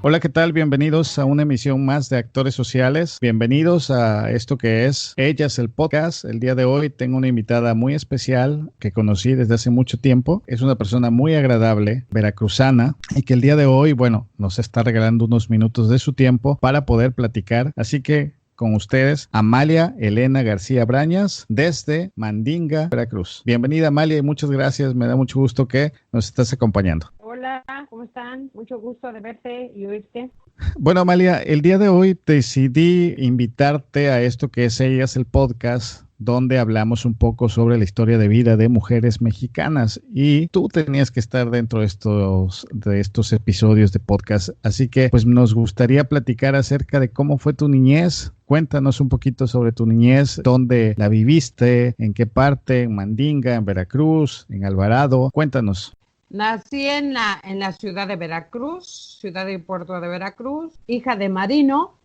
Hola, ¿qué tal? Bienvenidos a una emisión más de Actores Sociales. Bienvenidos a esto que es Ellas, el podcast. El día de hoy tengo una invitada muy especial que conocí desde hace mucho tiempo. Es una persona muy agradable, veracruzana, y que el día de hoy, nos está regalando unos minutos de su tiempo para poder platicar. Así que con ustedes, Amalia Elena García Brañas, desde Mandinga, Veracruz. Bienvenida, Amalia, y muchas gracias. Me da mucho gusto que nos estés acompañando. Hola, ¿cómo están? Mucho gusto de verte y oírte. Bueno, Amalia, el día de hoy decidí invitarte a esto que es Ellas, el podcast, donde hablamos un poco sobre la historia de vida de mujeres mexicanas, y tú tenías que estar dentro de estos episodios de podcast, así que pues nos gustaría platicar acerca de cómo fue tu niñez. Cuéntanos un poquito sobre tu niñez, dónde la viviste, en qué parte, en Mandinga, en Veracruz, en Alvarado. Cuéntanos. Nací en la ciudad de Veracruz, ciudad y puerto de Veracruz, hija de marino,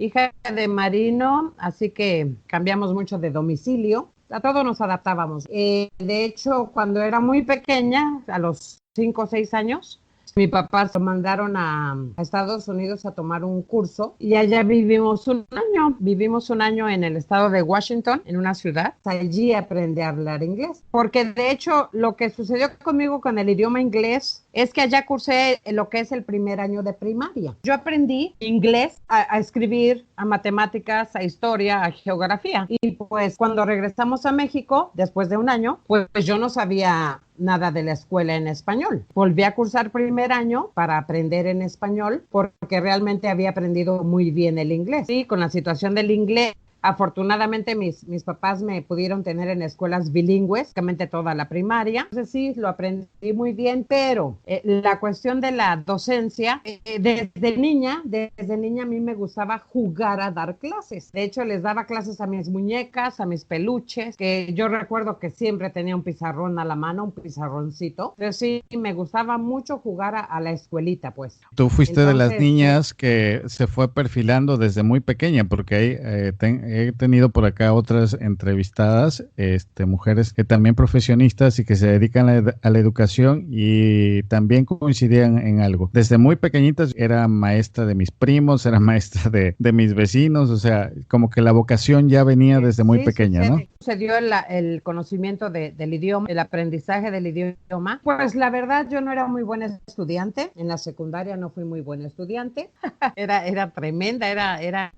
así que cambiamos mucho de domicilio. A todo nos adaptábamos. De hecho, cuando era muy pequeña, a los 5 o 6 años, mi papá se mandaron a Estados Unidos a tomar un curso y allá vivimos un año en el estado de Washington, en una ciudad. Allí aprendí a hablar inglés, porque de hecho lo que sucedió conmigo con el idioma inglés es que allá cursé lo que es el primer año de primaria. Yo aprendí inglés a escribir, a matemáticas, a historia, a geografía, y pues cuando regresamos a México, después de un año, pues yo no sabía nada de la escuela en español. Volví a cursar primer año para aprender en español porque realmente había aprendido muy bien el inglés. Sí, con la situación del inglés, afortunadamente mis papás me pudieron tener en escuelas bilingües, prácticamente toda la primaria. Entonces sí, lo aprendí muy bien, pero la cuestión de la docencia, desde niña a mí me gustaba jugar a dar clases. De hecho, les daba clases a mis muñecas, a mis peluches, que yo recuerdo que siempre tenía un pizarrón a la mano, un pizarroncito. Pero sí, me gustaba mucho jugar a la escuelita, pues. Tú fuiste de las niñas que se fue perfilando desde muy pequeña, porque he tenido por acá otras entrevistadas, mujeres que también profesionistas y que se dedican a la educación, y también coincidían en algo. Desde muy pequeñitas era maestra de mis primos, era maestra de mis vecinos, o sea, como que la vocación ya venía desde muy pequeña, ¿no? Se dio el conocimiento del idioma, el aprendizaje del idioma. Pues la verdad, yo no era muy buena estudiante. En la secundaria no fui muy buena estudiante. Era tremenda, era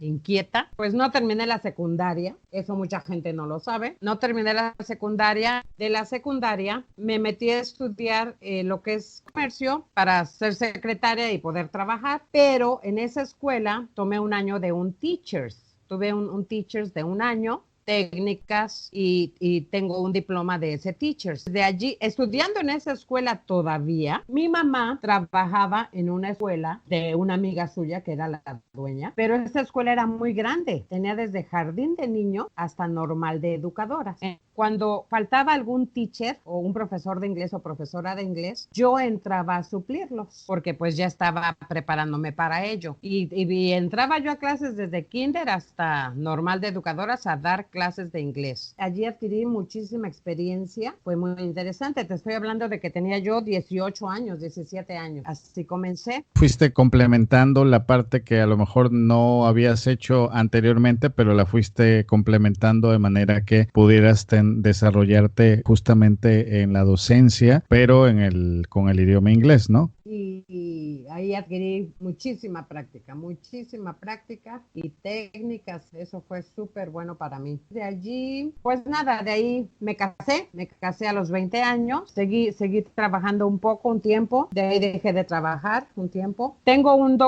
inquieta. Pues no terminé la secundaria, eso mucha gente no lo sabe. No terminé la secundaria. De la secundaria me metí a estudiar lo que es comercio para ser secretaria y poder trabajar, pero en esa escuela tomé un año de un teachers. Tuve un teachers de un año, técnicas, y tengo un diploma de ese teachers. De allí, estudiando en esa escuela todavía, mi mamá trabajaba en una escuela de una amiga suya que era la dueña, pero esa escuela era muy grande, tenía desde jardín de niño hasta normal de educadoras. Cuando faltaba algún teacher o un profesor de inglés o profesora de inglés, yo entraba a suplirlos porque pues ya estaba preparándome para ello, y entraba yo a clases desde kinder hasta normal de educadoras a dar clases de inglés. Allí adquirí muchísima experiencia, fue muy interesante. Te estoy hablando de que tenía yo 18 años, 17 años. Así comencé. Fuiste complementando la parte que a lo mejor no habías hecho anteriormente, pero la fuiste complementando de manera que pudieras desarrollarte justamente en la docencia, pero con el idioma inglés, ¿no? Y ahí adquirí muchísima práctica y técnicas. Eso fue súper bueno para mí. De allí, pues nada, de ahí me casé a los 20 años, seguí trabajando un tiempo, de ahí dejé de trabajar un tiempo. Tengo un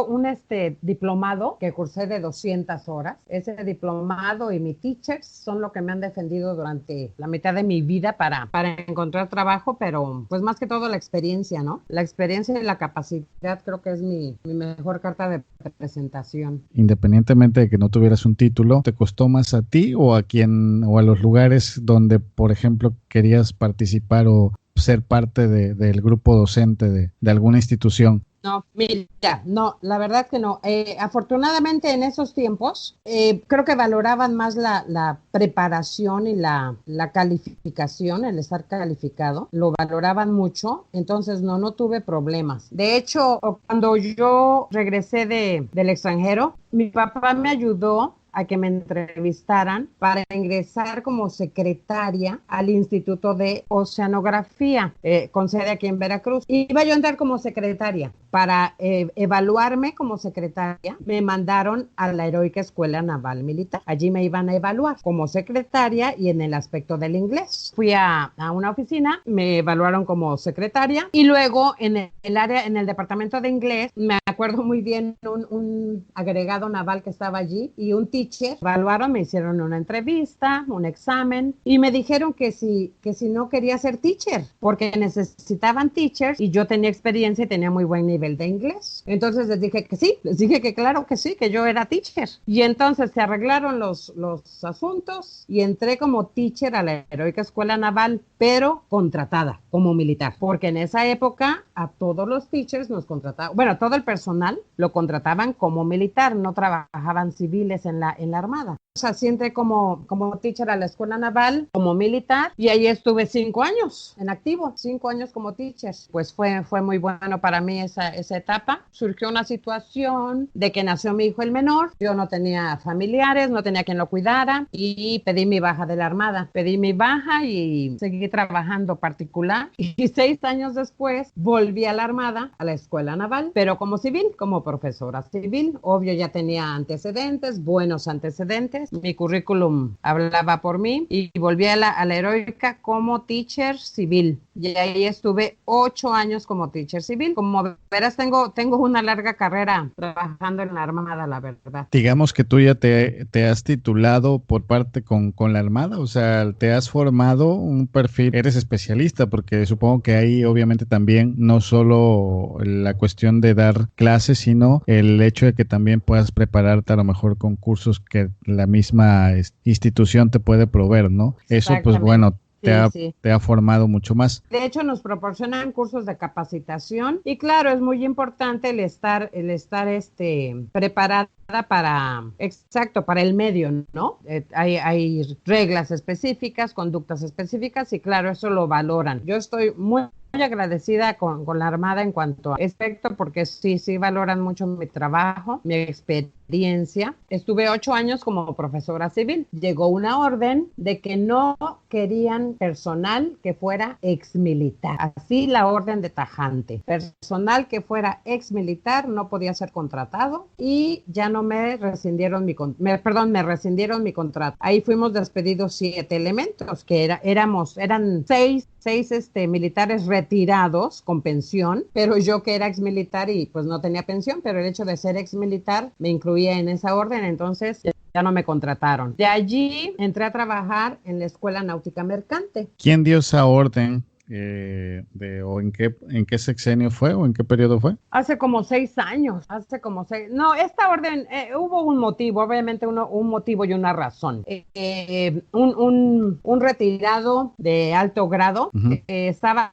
diplomado que cursé de 200 horas. Ese diplomado y mi teachers son lo que me han defendido durante la mitad de mi vida para encontrar trabajo, pero pues más que todo la experiencia, ¿no? La experiencia y la capacidad creo que es mi mejor carta de presentación. Independientemente de que no tuvieras un título, ¿te costó más a ti o a los lugares donde, por ejemplo, querías participar o ser parte del grupo docente de alguna institución? No, mira, no, la verdad que no. Afortunadamente en esos tiempos creo que valoraban más la preparación y la calificación, el estar calificado, lo valoraban mucho, entonces no tuve problemas. De hecho, cuando yo regresé del extranjero, mi papá me ayudó a que me entrevistaran para ingresar como secretaria al Instituto de Oceanografía, con sede aquí en Veracruz. Iba yo a entrar como secretaria. Para evaluarme como secretaria, me mandaron a la Heroica Escuela Naval Militar. Allí me iban a evaluar como secretaria y en el aspecto del inglés. Fui a una oficina, me evaluaron como secretaria y luego en el área, en el departamento de inglés, me acuerdo muy bien un agregado naval que estaba allí y un teacher, evaluaron, me hicieron una entrevista, un examen y me dijeron que si no quería ser teacher, porque necesitaban teachers y yo tenía experiencia y tenía muy buen nivel de inglés. Entonces les dije que sí, les dije que claro que sí, que yo era teacher. Y entonces se arreglaron los asuntos y entré como teacher a la Heroica Escuela Naval, pero contratada como militar, porque en esa época a todos los teachers nos contrataban, bueno, todo el personal lo contrataban como militar, no trabajaban civiles en la Armada. O sea, sí entré como teacher a la Escuela Naval, como militar, y ahí estuve 5 años en activo, 5 años como teacher. Pues fue muy bueno para mí esa etapa. Surgió una situación de que nació mi hijo el menor, yo no tenía familiares, no tenía quien lo cuidara, y pedí mi baja de la Armada. Pedí mi baja y seguí trabajando particular, y 6 años después volví a la Armada, a la Escuela Naval, pero como civil, como profesora civil. Obvio, ya tenía antecedentes, buenos antecedentes. Mi currículum hablaba por mí y volví a la Heroica como teacher civil. Y ahí estuve 8 años como teacher civil. Como verás, tengo una larga carrera trabajando en la Armada, la verdad. Digamos que tú ya te has titulado por parte con la Armada, o sea, te has formado un perfil, eres especialista, porque supongo que ahí obviamente también no solo la cuestión de dar clases, sino el hecho de que también puedas prepararte a lo mejor con cursos que la misma institución te puede proveer, ¿no? Eso pues bueno, Sí. te ha formado mucho más. De hecho, nos proporcionan cursos de capacitación y claro, es muy importante el estar preparada para el medio, ¿no? Hay reglas específicas, conductas específicas y claro, eso lo valoran. Yo estoy muy agradecida con la Armada en cuanto a aspecto, porque sí valoran mucho mi trabajo, mi experiencia. Estuve 8 años como profesora civil. Llegó una orden de que no querían personal que fuera exmilitar. Así la orden de tajante. Personal que fuera exmilitar no podía ser contratado y ya no me rescindieron me rescindieron mi contrato. Ahí fuimos despedidos 7 elementos, que eran 6 militares retirados con pensión, pero yo que era exmilitar y pues no tenía pensión, pero el hecho de ser exmilitar me incluía en esa orden, entonces ya no me contrataron. De allí entré a trabajar en la Escuela Náutica Mercante. ¿Quién dio esa orden? ¿O en qué sexenio fue o en qué periodo fue? Hace como 6 años, no, esta orden, hubo un motivo, obviamente un motivo y una razón. Un retirado de alto grado estaba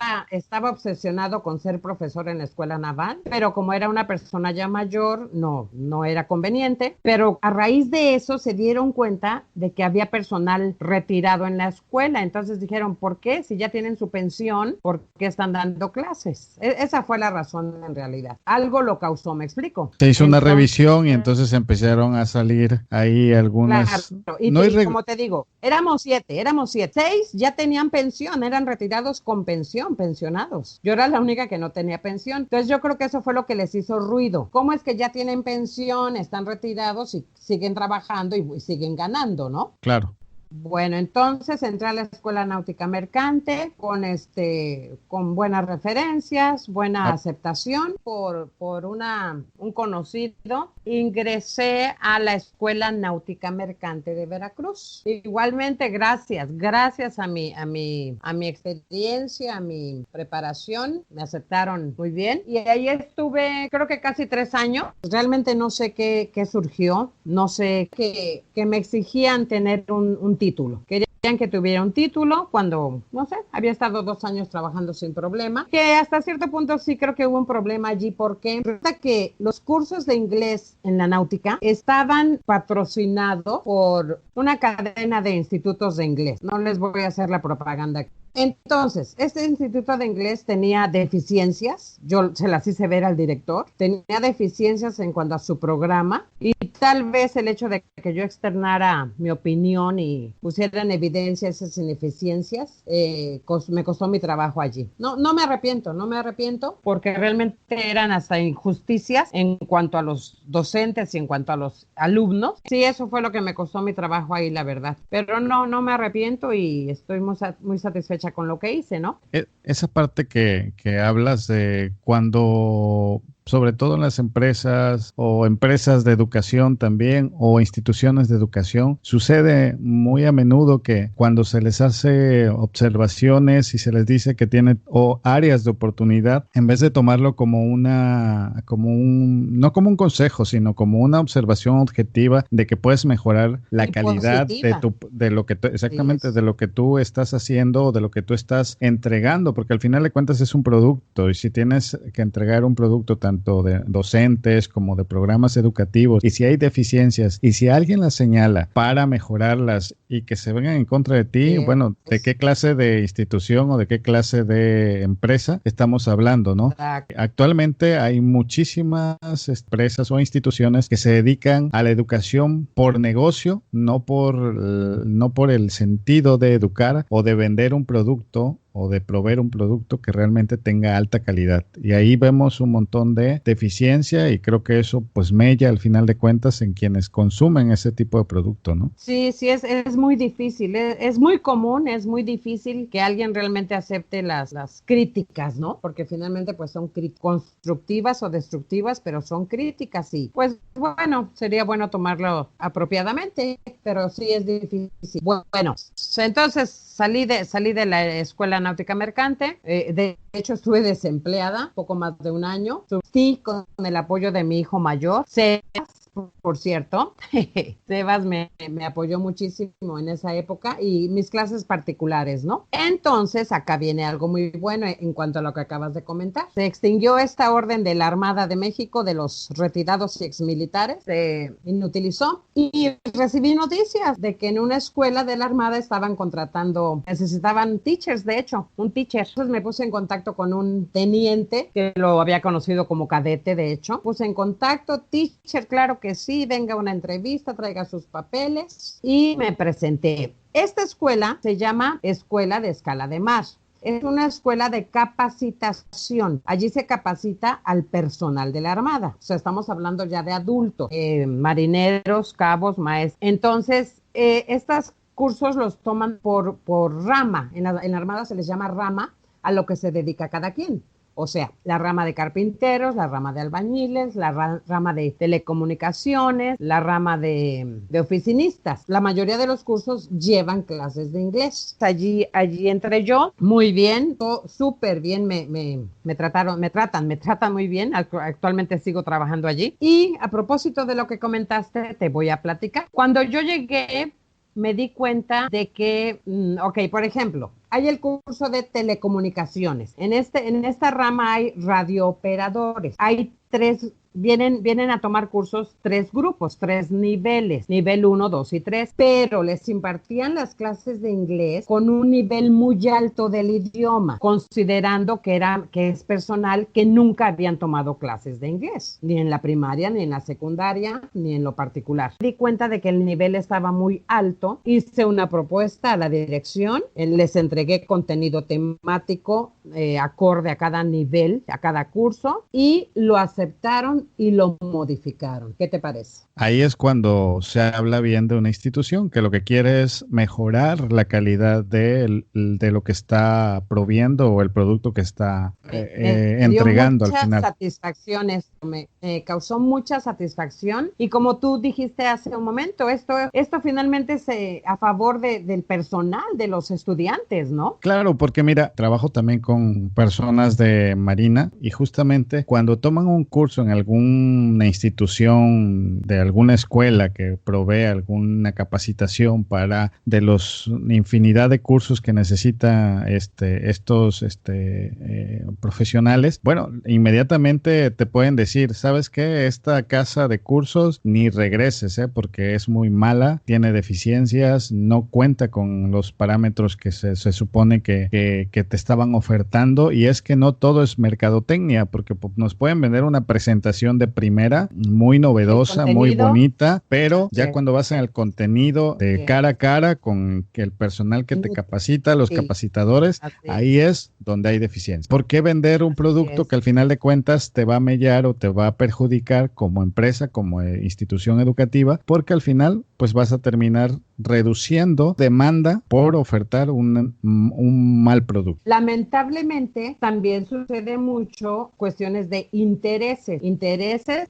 obsesionado con ser profesor en la escuela naval, pero como era una persona ya mayor, no era conveniente, pero a raíz de eso se dieron cuenta de que había personal retirado en la escuela, entonces dijeron, ¿por qué? Si ya tienen su pensión, ¿por qué están dando clases? Esa fue la razón en realidad. Algo lo causó, ¿me explico? Se hizo una revisión y entonces empezaron a salir ahí algunas... Claro, y como te digo, éramos 7. 6 ya tenían pensión, eran retirados con pensión, pensionados. Yo era la única que no tenía pensión. Entonces yo creo que eso fue lo que les hizo ruido. ¿Cómo es que ya tienen pensión, están retirados y siguen trabajando y siguen ganando, ¿no? Claro. Bueno, entonces entré a la Escuela Náutica Mercante con buenas referencias, buena aceptación por un conocido. Ingresé a la Escuela Náutica Mercante de Veracruz. Igualmente, gracias a mi experiencia, a mi preparación, me aceptaron muy bien. Y ahí estuve, creo que casi 3 años. Realmente no sé qué surgió, no sé que me exigían tener un título. Querían que tuviera un título cuando, no sé, había estado 2 años trabajando sin problema, que hasta cierto punto sí creo que hubo un problema allí porque resulta que los cursos de inglés en la náutica estaban patrocinados por una cadena de institutos de inglés. No les voy a hacer la propaganda. Entonces, este instituto de inglés tenía deficiencias, yo se las hice ver al director, tenía deficiencias en cuanto a su programa y tal vez el hecho de que yo externara mi opinión y pusiera en evidencia esas ineficiencias me costó mi trabajo allí. No me arrepiento porque realmente eran hasta injusticias en cuanto a los docentes y en cuanto a los alumnos. Sí, eso fue lo que me costó mi trabajo ahí, la verdad. Pero no me arrepiento y estoy muy satisfecha con lo que hice, ¿no? Esa parte que hablas de cuando, sobre todo en las empresas o empresas de educación también o instituciones de educación, sucede muy a menudo que cuando se les hace observaciones y se les dice que tienen áreas de oportunidad, en vez de tomarlo como no como un consejo, sino como una observación objetiva de que puedes mejorar la calidad de lo que exactamente de lo que tú estás haciendo o de lo que tú estás entregando, porque al final de cuentas es un producto y si tienes que entregar un producto tanto de docentes como de programas educativos y si hay deficiencias y si alguien las señala para mejorarlas y que se vengan en contra de ti, bueno, ¿de qué clase de institución o de qué clase de empresa estamos hablando, no? Actualmente hay muchísimas empresas o instituciones que se dedican a la educación por negocio, no por el sentido de educar o de vender un producto o de proveer un producto que realmente tenga alta calidad. Y ahí vemos un montón de deficiencia y creo que eso pues mella al final de cuentas en quienes consumen ese tipo de producto, ¿no? Sí, es muy difícil, es muy común, es muy difícil que alguien realmente acepte las críticas, ¿no? Porque finalmente pues son constructivas o destructivas, pero son críticas y pues bueno, sería bueno tomarlo apropiadamente, pero sí es difícil. Bueno, entonces salí de la escuela náutica mercante, de hecho estuve desempleada poco más de un año, sí, con el apoyo de mi hijo mayor, por cierto, Sebas me apoyó muchísimo en esa época y mis clases particulares, ¿no? Entonces, acá viene algo muy bueno en cuanto a lo que acabas de comentar. Se extinguió esta orden de la Armada de México de los retirados y exmilitares, se inutilizó y recibí noticias de que en una escuela de la Armada necesitaban teachers, de hecho, un teacher. Entonces me puse en contacto con un teniente que lo había conocido como cadete, de hecho. Puse en contacto, teacher, claro que sí, venga a una entrevista, traiga sus papeles y me presenté. Esta escuela se llama Escuela de Escala de Mar. Es una escuela de capacitación. Allí se capacita al personal de la Armada. O sea, estamos hablando ya de adultos, marineros, cabos, maestros. Entonces, estos cursos los toman por rama. En la Armada se les llama rama a lo que se dedica cada quien. O sea, la rama de carpinteros, la rama de albañiles, la rama de telecomunicaciones, la rama de oficinistas. La mayoría de los cursos llevan clases de inglés. Allí entré yo, muy bien, súper bien, me tratan muy bien. Actualmente sigo trabajando allí. Y a propósito de lo que comentaste, te voy a platicar. Cuando yo llegué, me di cuenta de que, por ejemplo, hay el curso de telecomunicaciones. En esta rama hay radiooperadores. Hay vienen a tomar cursos 3 grupos, 3 niveles, nivel 1, 2 y 3, pero les impartían las clases de inglés con un nivel muy alto del idioma, considerando que es personal que nunca habían tomado clases de inglés, ni en la primaria, ni en la secundaria, ni en lo particular. Me di cuenta de que el nivel estaba muy alto, hice una propuesta a la dirección, les entregué contenido temático acorde a cada nivel, a cada curso, y lo aceptaron y lo modificaron. ¿Qué te parece? Ahí es cuando se habla bien de una institución que lo que quiere es mejorar la calidad de lo que está proviendo o el producto que está entregando al final. Me causó mucha satisfacción y como tú dijiste hace un momento, esto finalmente es a favor del personal, de los estudiantes, ¿no? Claro, porque mira, trabajo también con personas de Marina y justamente cuando toman un curso en alguna institución, de alguna escuela que provee alguna capacitación para de los infinidad de cursos que necesita estos profesionales, bueno, inmediatamente te pueden decir, ¿sabes qué? Esta casa de cursos ni regreses, porque es muy mala, tiene deficiencias, no cuenta con los parámetros que se supone que te estaban ofertando, y es que no todo es mercadotecnia, porque nos pueden vender una presentación de primera, muy novedosa, muy bonita, pero ya cuando vas en el contenido de cara a cara con el personal que te capacita, los capacitadores, ahí es donde hay deficiencia. ¿Por qué vender un producto que al final de cuentas te va a mellar o te va a perjudicar como empresa, como institución educativa? Porque al final pues vas a terminar reduciendo demanda por ofertar un mal producto. Lamentablemente también sucede mucho cuestiones de intereses.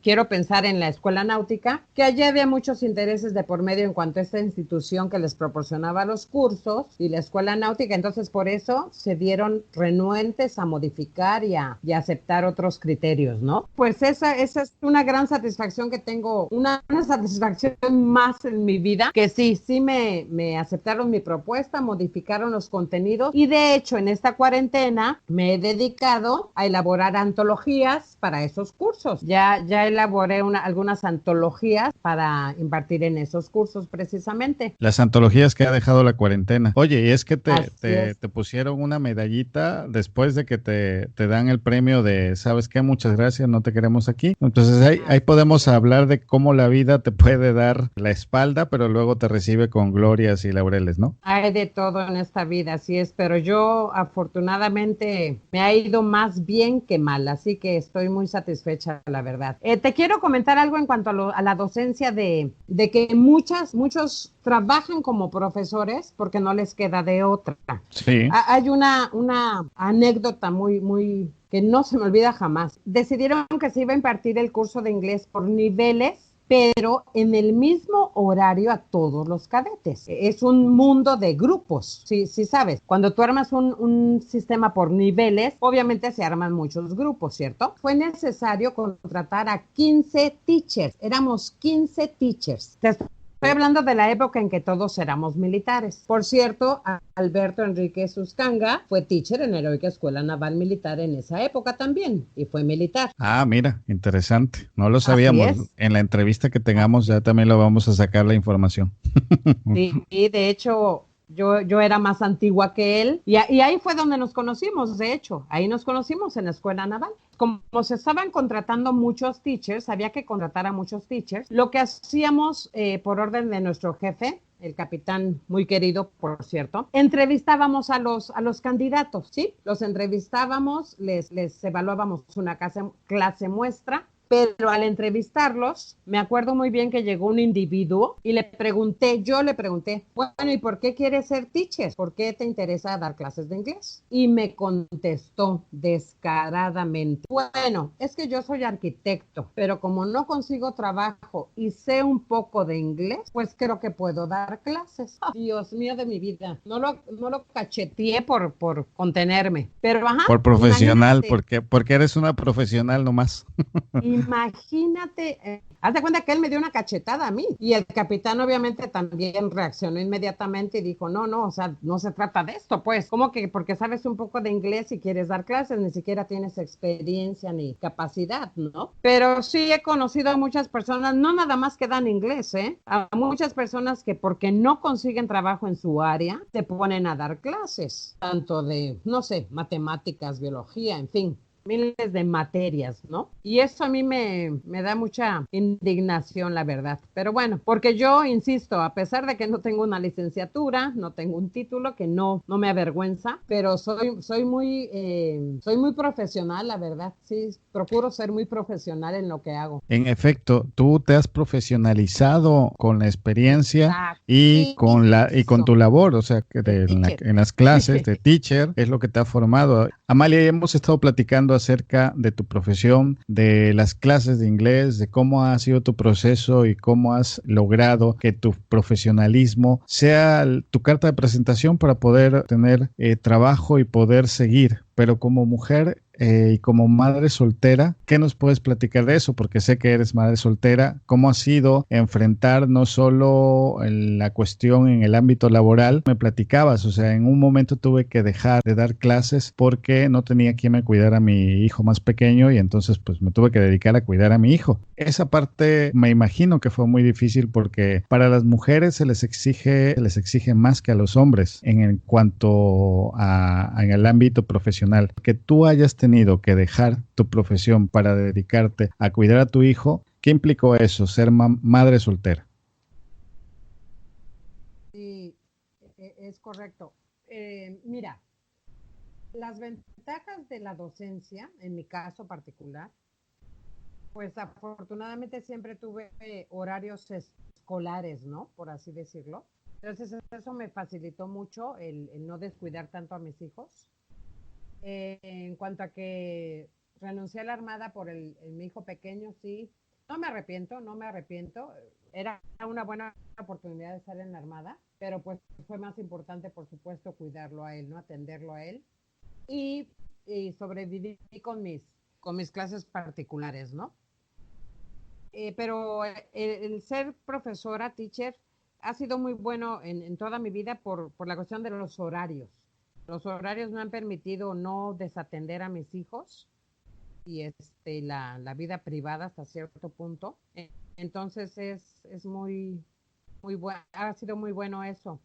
Quiero pensar en la escuela náutica, que allí había muchos intereses de por medio en cuanto a esta institución que les proporcionaba los cursos y la escuela náutica, entonces por eso se dieron renuentes a modificar y a aceptar otros criterios, ¿no? Pues esa es una gran satisfacción que tengo, una satisfacción más en mi vida, que sí me aceptaron mi propuesta, modificaron los contenidos, y de hecho en esta cuarentena me he dedicado a elaborar antologías para esos cursos. Ya elaboré algunas antologías para impartir en esos cursos precisamente. Las antologías que ha dejado la cuarentena. Oye, y es que te pusieron una medallita después de que te dan el premio de, ¿sabes qué? Muchas gracias, no te queremos aquí. Entonces ahí podemos hablar de cómo la vida te puede dar la espalda, pero luego te recibe con glorias y laureles, ¿no? Hay de todo en esta vida, así es, pero yo afortunadamente me ha ido más bien que mal, así que estoy muy satisfecha, la verdad. Te quiero comentar algo en cuanto a la docencia de que muchos trabajan como profesores porque no les queda de otra. Sí. Hay una anécdota muy que no se me olvida jamás. Decidieron que se iba a impartir el curso de inglés por niveles, pero en el mismo horario a todos los cadetes. Es un mundo de grupos, sí sabes. Cuando tú armas un sistema por niveles, obviamente se arman muchos grupos, ¿cierto? Fue necesario contratar a 15 teachers. Éramos 15 teachers. Estoy hablando de la época en que todos éramos militares. Por cierto, Alberto Enrique Suscanga fue teacher en la Heroica Escuela Naval Militar en esa época también, y fue militar. Ah, mira, interesante. No lo sabíamos. En la entrevista que tengamos ya también lo vamos a sacar la información. Sí, y de hecho yo era más antigua que él, y ahí fue donde nos conocimos, de hecho. Ahí nos conocimos en la Escuela Naval. Como se estaban contratando muchos teachers, había que contratar a muchos teachers. Lo que hacíamos por orden de nuestro jefe, el capitán muy querido, por cierto, entrevistábamos a los candidatos, ¿sí? Los entrevistábamos, les evaluábamos una clase muestra, pero al entrevistarlos, me acuerdo muy bien que llegó un individuo y yo le pregunté, bueno, ¿y por qué quieres ser teacher? ¿Por qué te interesa dar clases de inglés? Y me contestó descaradamente, bueno, es que yo soy arquitecto, pero como no consigo trabajo y sé un poco de inglés, pues creo que puedo dar clases. Oh, Dios mío de mi vida, no lo cacheteé por contenerme, pero por profesional, porque eres una profesional nomás. Imagínate, haz de cuenta que él me dio una cachetada a mí, y el capitán obviamente también reaccionó inmediatamente y dijo, no, o sea, no se trata de esto, pues, ¿cómo que porque sabes un poco de inglés y quieres dar clases, ni siquiera tienes experiencia ni capacidad, ¿no? Pero sí he conocido a muchas personas, no nada más que dan inglés, a muchas personas que porque no consiguen trabajo en su área, se ponen a dar clases, tanto de, no sé, matemáticas, biología, en fin, miles de materias, ¿no? Y eso a mí me da mucha indignación, la verdad. Pero bueno, porque yo insisto, a pesar de que no tengo una licenciatura, no tengo un título, que no me avergüenza, pero soy muy profesional, la verdad. Sí, procuro ser muy profesional en lo que hago. En efecto, tú te has profesionalizado con la experiencia y con tu labor, o sea, que en las clases de teacher es lo que te ha formado. Amalia, hemos estado platicando acerca de tu profesión, de las clases de inglés, de cómo ha sido tu proceso y cómo has logrado que tu profesionalismo sea tu carta de presentación para poder tener trabajo y poder seguir. Pero como mujer y como madre soltera, ¿qué nos puedes platicar de eso? Porque sé que eres madre soltera. ¿Cómo ha sido enfrentar no solo la cuestión en el ámbito laboral? Me platicabas, o sea, en un momento tuve que dejar de dar clases porque no tenía quien me cuidara a mi hijo más pequeño y entonces pues me tuve que dedicar a cuidar a mi hijo. Esa parte me imagino que fue muy difícil porque para las mujeres se les exige más que a los hombres en cuanto en el ámbito profesional. Que tú hayas tenido que dejar tu profesión para dedicarte a cuidar a tu hijo, ¿qué implicó eso, ser madre soltera? Sí, es correcto. Mira, las ventajas de la docencia, en mi caso particular, pues afortunadamente siempre tuve horarios escolares, ¿no? Por así decirlo. Entonces eso me facilitó mucho el no descuidar tanto a mis hijos. En cuanto a que renuncié a la Armada por mi hijo pequeño, sí, no me arrepiento, no me arrepiento. Era una buena oportunidad de estar en la Armada, pero pues fue más importante, por supuesto, cuidarlo a él, no atenderlo a él y, y sobreviví con mis clases particulares, ¿no? Pero el ser profesora, teacher, ha sido muy bueno en toda mi vida por la cuestión de los horarios. Los horarios me han permitido no desatender a mis hijos y la vida privada hasta cierto punto. Entonces es muy bueno, ha sido muy bueno eso.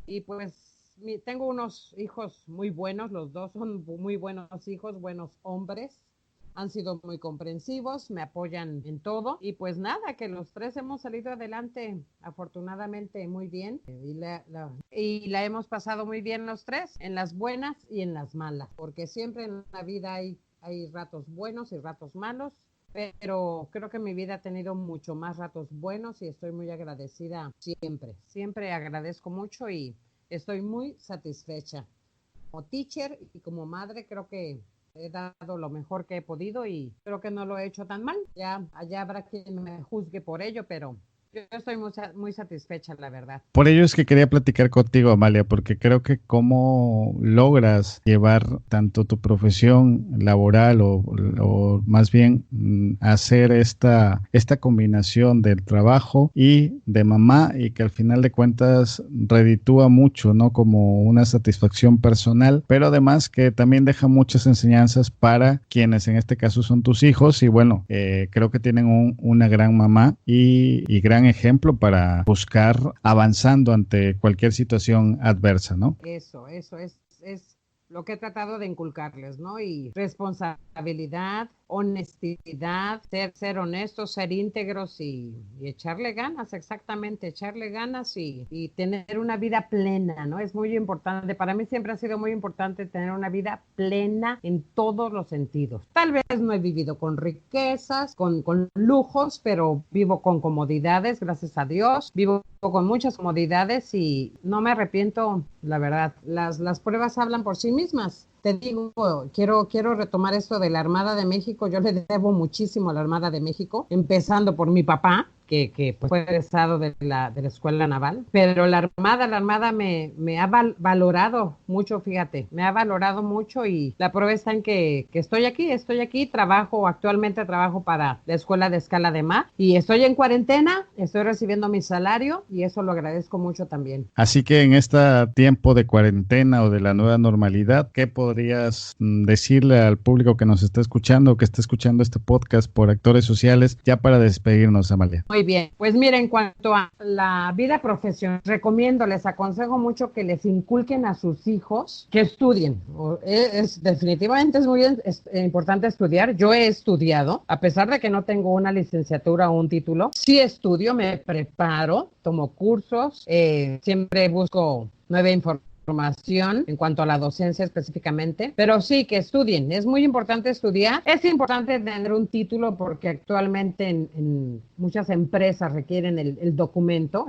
Y pues tengo unos hijos muy buenos, los dos son muy buenos hijos, buenos hombres, han sido muy comprensivos, me apoyan en todo y pues nada, que los tres hemos salido adelante afortunadamente muy bien y la hemos pasado muy bien los tres, en las buenas y en las malas, porque siempre en la vida hay ratos buenos y ratos malos, pero creo que mi vida ha tenido mucho más ratos buenos y estoy muy agradecida siempre, siempre agradezco mucho y estoy muy satisfecha. Como teacher y como madre creo que he dado lo mejor que he podido y creo que no lo he hecho tan mal. Ya allá habrá quien me juzgue por ello, pero yo estoy muy satisfecha, la verdad. Por ello es que quería platicar contigo, Amalia, porque creo que cómo logras llevar tanto tu profesión laboral o más bien hacer esta combinación del trabajo y de mamá y que al final de cuentas reditúa mucho, ¿no? Como una satisfacción personal, pero además que también deja muchas enseñanzas para quienes en este caso son tus hijos y bueno, creo que tienen una gran mamá y gran ejemplo para buscar avanzando ante cualquier situación adversa, ¿no? Eso es lo que he tratado de inculcarles, ¿no? Y responsabilidad, honestidad, ser honestos, ser íntegros y echarle ganas, exactamente, echarle ganas y tener una vida plena, ¿no? Es muy importante, para mí siempre ha sido muy importante tener una vida plena en todos los sentidos. Tal vez no he vivido con riquezas, con lujos, pero vivo con comodidades, gracias a Dios, vivo con muchas comodidades y no me arrepiento, la verdad. Las pruebas hablan por sí mismas. Te digo, quiero retomar esto de la Armada de México. Yo le debo muchísimo a la Armada de México, empezando por mi papá, que pues, fue egresado de la Escuela Naval, pero la Armada me ha valorado mucho, fíjate, me ha valorado mucho y la prueba está en que estoy aquí, actualmente trabajo para la Escuela de Escala de Mar y estoy en cuarentena, estoy recibiendo mi salario y eso lo agradezco mucho también. Así que en este tiempo de cuarentena o de la nueva normalidad, ¿qué podrías decirle al público que nos está escuchando, que está escuchando este podcast por Actores Sociales, ya para despedirnos, Amalia? Muy bien, pues mira, en cuanto a la vida profesional, les aconsejo mucho que les inculquen a sus hijos que estudien. Definitivamente es muy importante estudiar. Yo he estudiado, a pesar de que no tengo una licenciatura o un título, sí estudio, me preparo, tomo cursos, siempre busco nueva información en cuanto a la docencia específicamente, pero sí que estudien, es muy importante estudiar, es importante tener un título porque actualmente en muchas empresas requieren el documento,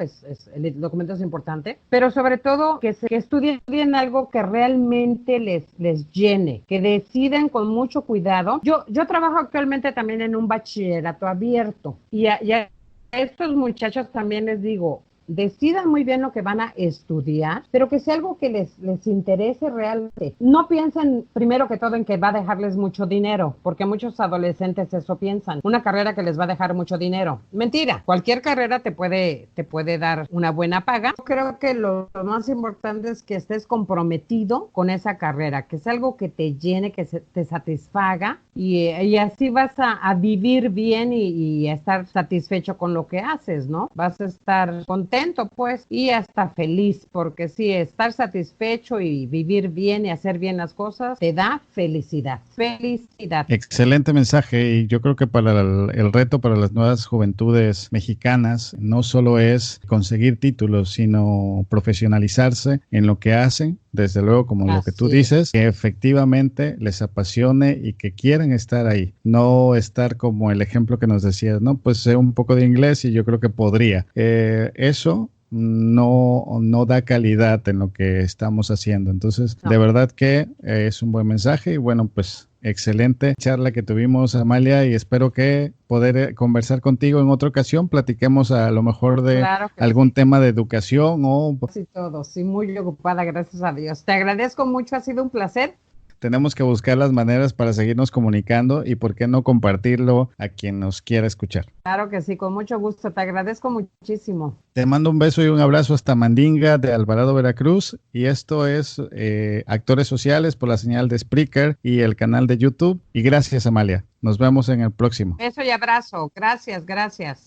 el documento es importante, pero sobre todo que estudien algo que realmente les llene, que decidan con mucho cuidado. Yo trabajo actualmente también en un bachillerato abierto y a estos muchachos también les digo, decidan muy bien lo que van a estudiar, pero que sea algo que les interese realmente. No piensen primero que todo en que va a dejarles mucho dinero, porque muchos adolescentes eso piensan. Una carrera que les va a dejar mucho dinero. Mentira, cualquier carrera te puede dar una buena paga. Yo creo que lo más importante es que estés comprometido con esa carrera, que sea algo que te llene, que te satisfaga y así vas a vivir bien y a estar satisfecho con lo que haces, ¿no? Vas a estar contento, pues, y hasta feliz, porque sí, estar satisfecho y vivir bien y hacer bien las cosas te da felicidad. Felicidad. Excelente mensaje, y yo creo que para el reto para las nuevas juventudes mexicanas no solo es conseguir títulos, sino profesionalizarse en lo que hacen, desde luego como lo que tú dices, que efectivamente les apasione y que quieran estar ahí, no estar como el ejemplo que nos decías, no, pues sé un poco de inglés y yo creo que podría. Eso no da calidad en lo que estamos haciendo. Entonces, de verdad que es un buen mensaje y bueno, pues excelente charla que tuvimos, Amalia, y espero que poder conversar contigo en otra ocasión, platiquemos a lo mejor de algún tema de educación o... Sí, todo, sí, muy ocupada, gracias a Dios. Te agradezco mucho, ha sido un placer. Tenemos que buscar las maneras para seguirnos comunicando y por qué no compartirlo a quien nos quiera escuchar. Claro que sí, con mucho gusto, te agradezco muchísimo. Te mando un beso y un abrazo hasta Mandinga de Alvarado, Veracruz, y esto es Actores Sociales por la señal de Spreaker y el canal de YouTube. Y gracias, Amalia. Nos vemos en el próximo. Beso y abrazo. Gracias, gracias.